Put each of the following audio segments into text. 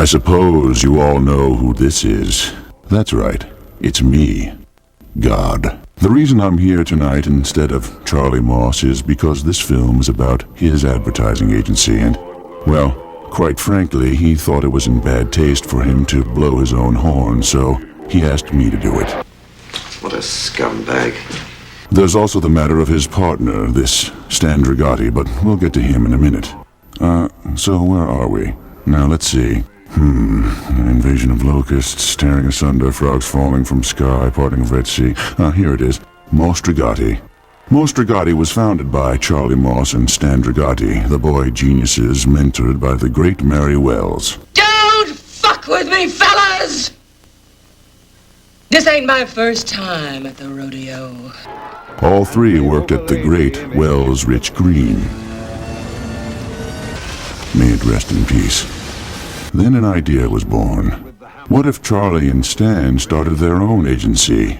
I suppose you all know who this is. That's right, it's me, God. The reason I'm here tonight instead of Charlie Moss is because this film is about his advertising agency and, well, quite frankly, he thought it was in bad taste for him to blow his own horn, so he asked me to do it. What a scumbag. There's also the matter of his partner, this Stan Dragoti, but we'll get to him in a minute. So where are we? Now, let's see. An invasion of locusts, tearing asunder, frogs falling from sky, parting of Red Sea. Here it is. Mos Dragoti. Mos Dragoti was founded by Charlie Moss and Stan Dragoti, the boy geniuses mentored by the great Mary Wells. Don't fuck with me, fellas! This ain't my first time at the rodeo. All three worked at the great Wells Rich Green. May it rest in peace. Then an idea was born. What if Charlie and Stan started their own agency?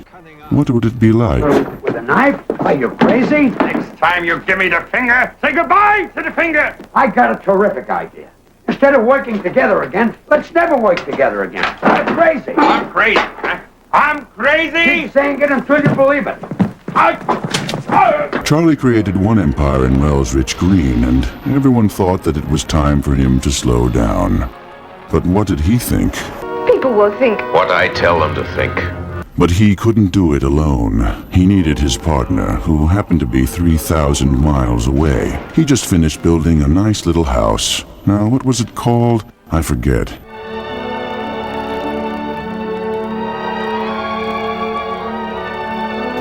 What would it be like? With a knife? Are you crazy? Next time you give me the finger, say goodbye to the finger. I got a terrific idea. Instead of working together again, let's never work together again. I'm crazy. I'm crazy. Huh? I'm crazy. Keep saying it until you believe it. Charlie created one empire in Wells Rich Green, and everyone thought that it was time for him to slow down. But what did he think? People will think What I tell them to think. But he couldn't do it alone. He needed his partner, who happened to be 3,000 miles away. He just finished building a nice little house. Now, what was it called? I forget.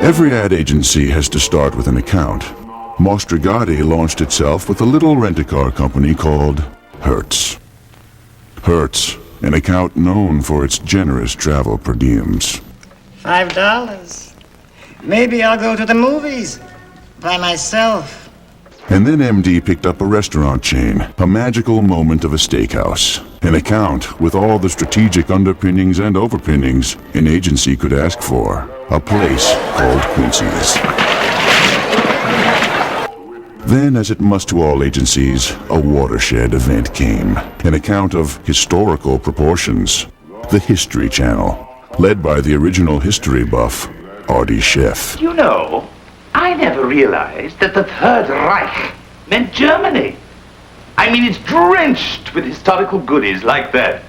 Every ad agency has to start with an account. Mos Dragoti launched itself with a little rent-a-car company called Hertz. Hertz, an account known for its generous travel per diems. $5. Maybe I'll go to the movies by myself. And then MD picked up a restaurant chain, a magical moment of a steakhouse. An account with all the strategic underpinnings and overpinnings an agency could ask for. A place called Quincy's. Then, as it must to all agencies, a watershed event came. An account of historical proportions. The History Channel, led by the original history buff, Artie Sheff. You know, I never realized that the Third Reich meant Germany. I mean, it's drenched with historical goodies like that.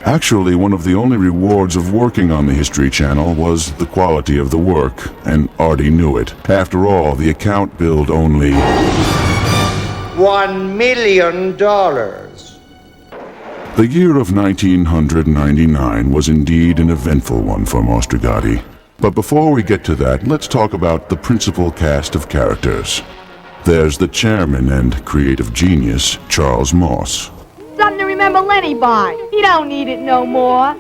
Actually, one of the only rewards of working on the History Channel was the quality of the work, and Artie knew it. After all, the account billed only $1 million. The year of 1999 was indeed an eventful one for Mos Dragoti. But before we get to that, let's talk about the principal cast of characters. There's the chairman and creative genius, Charles Moss. something to remember Lenny by. He don't need it no more.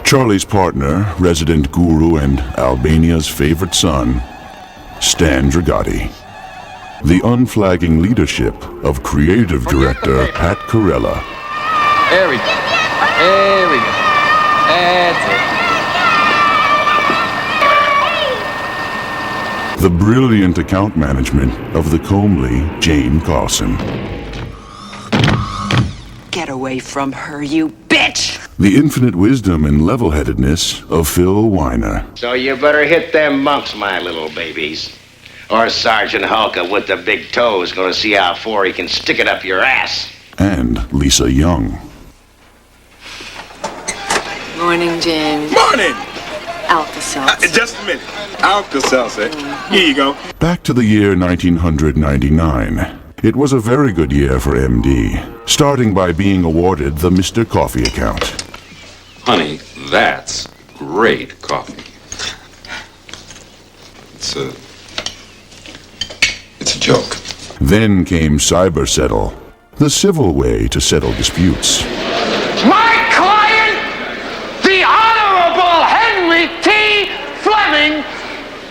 Charlie's partner, resident guru and Albania's favorite son, Stan Dragoti. The unflagging leadership of creative director Pat Carella. There we go. There we go. That's it. The brilliant account management of the comely Jane Carlson. Get away from her, you bitch! The infinite wisdom and level-headedness of Phil Weiner. So you better hit them monks, my little babies. Or Sergeant Hulka with the big toe is gonna see how far he can stick it up your ass. And Lisa Young. Morning, James. Morning! Alka-Seltzer. Just a minute. Alka-Seltzer. Here you go. Back to the year 1999. It was a very good year for MD, starting by being awarded the Mr. Coffee account. Honey, that's great coffee. It's a joke. Then came CyberSettle, the civil way to settle disputes. My client, the Honorable Henry T. Fleming,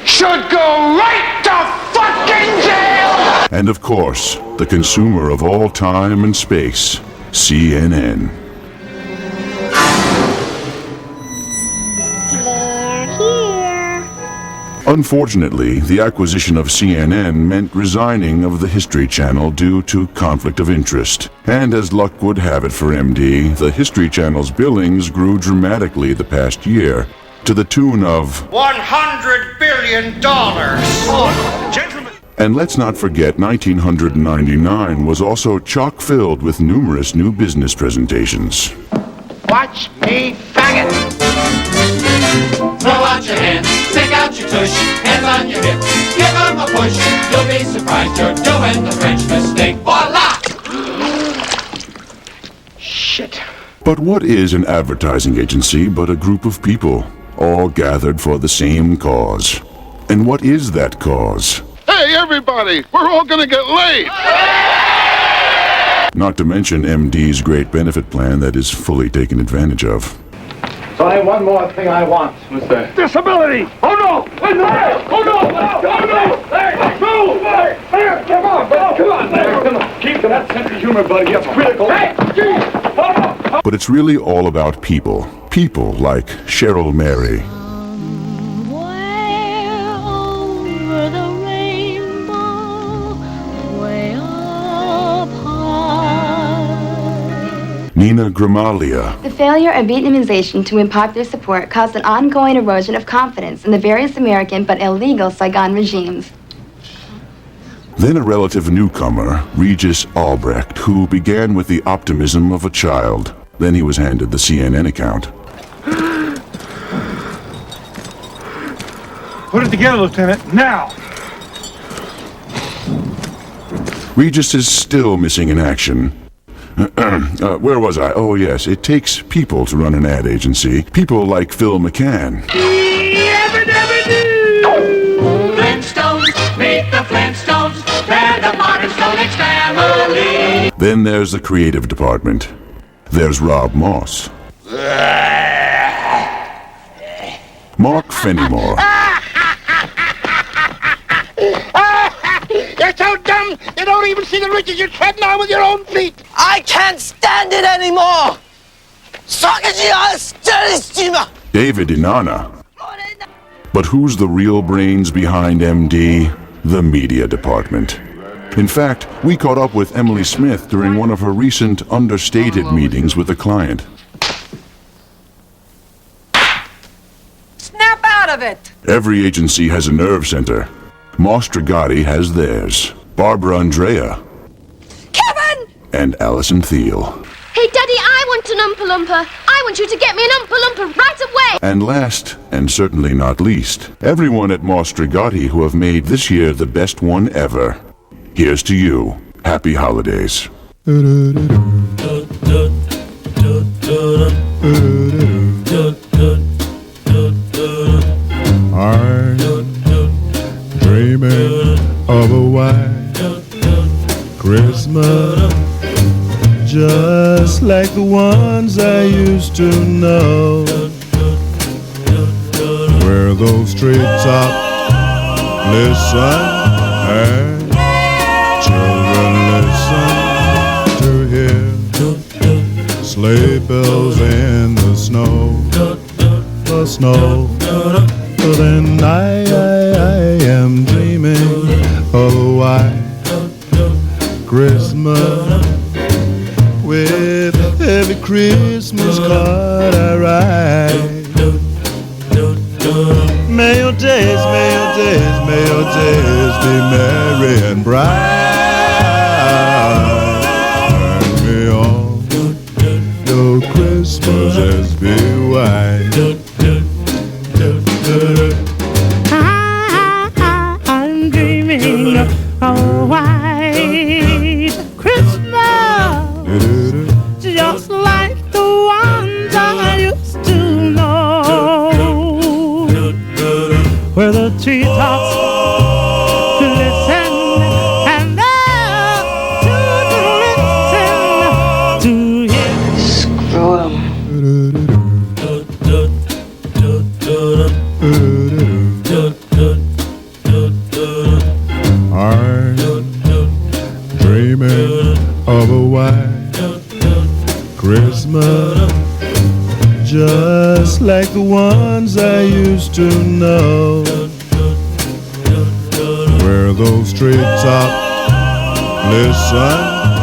should go right to fucking jail! And of course, the consumer of all time and space, CNN. They're here. Unfortunately, the acquisition of CNN meant resigning of the History Channel due to conflict of interest. And as luck would have it for MD, the History Channel's billings grew dramatically the past year, to the tune of $100 billion. Oh, gentlemen. And let's not forget 1999 was also chock-filled with numerous new business presentations. Watch me bang it. Throw out your hands, stick out your tush, hands on your hips, give them a push. You'll be surprised you're doing the French mistake. Voila! Shit. But what is an advertising agency but a group of people, all gathered for the same cause? And what is that cause? Hey, everybody! We're all gonna get laid! Not to mention MD's great benefit plan that is fully taken advantage of. So I have one more thing I want. What's that? Disability! Oh no! Oh no! Oh no! Oh no! Hey! Move! Hey! Come on! Come on! Come on! Keep to that sense of humor, buddy. It's critical. Hey! But it's really all about people. People like Cheryl Mary. Nina Grimalia. The failure of Vietnamization to win popular support caused an ongoing erosion of confidence in the various American but illegal Saigon regimes. Then a relative newcomer, Regis Albrecht, who began with the optimism of a child. Then he was handed the CNN account. Put it together, Lieutenant, now! Regis is still missing in action. Where was I? Oh, yes. It takes people to run an ad agency. People like Phil McCann. Flintstones, meet the Flintstones. They're the modern Stone Age family. Then there's the creative department. There's Rob Moss. Mark Fenimore. You're so dumb, you don't even see the ridges you're treading on with your own feet. I can't stand it anymore! David Inanna. But who's the real brains behind MD? The media department. In fact, we caught up with Emily Smith during one of her recent understated meetings with a client. Snap out of it! Every agency has a nerve center. Moss Dragoti has theirs. Barbara Andrea. Kevin! And Alison Thiel. Hey, Daddy, I want an Oompa Loompa. I want you to get me an Oompa Loompa right away. And last, and certainly not least, everyone at Moss Dragoti who have made this year the best one ever. Here's to you. Happy holidays. Dreaming of a white Christmas, just like the ones I used to know, where those treetops listen and children listen to hear sleigh bells in the snow, the snow. Then I am dreaming of a white Christmas, with every Christmas card I write. May your days, may your days, may your days be merry and bright, and may all your Christmases be white. I'm dreaming of a white Christmas, just like the ones I used to know, where the treetops listen and the children listen to hear. Screw 'em. I'm dreaming of a white Christmas, just like the ones I used to know, where those treetops listen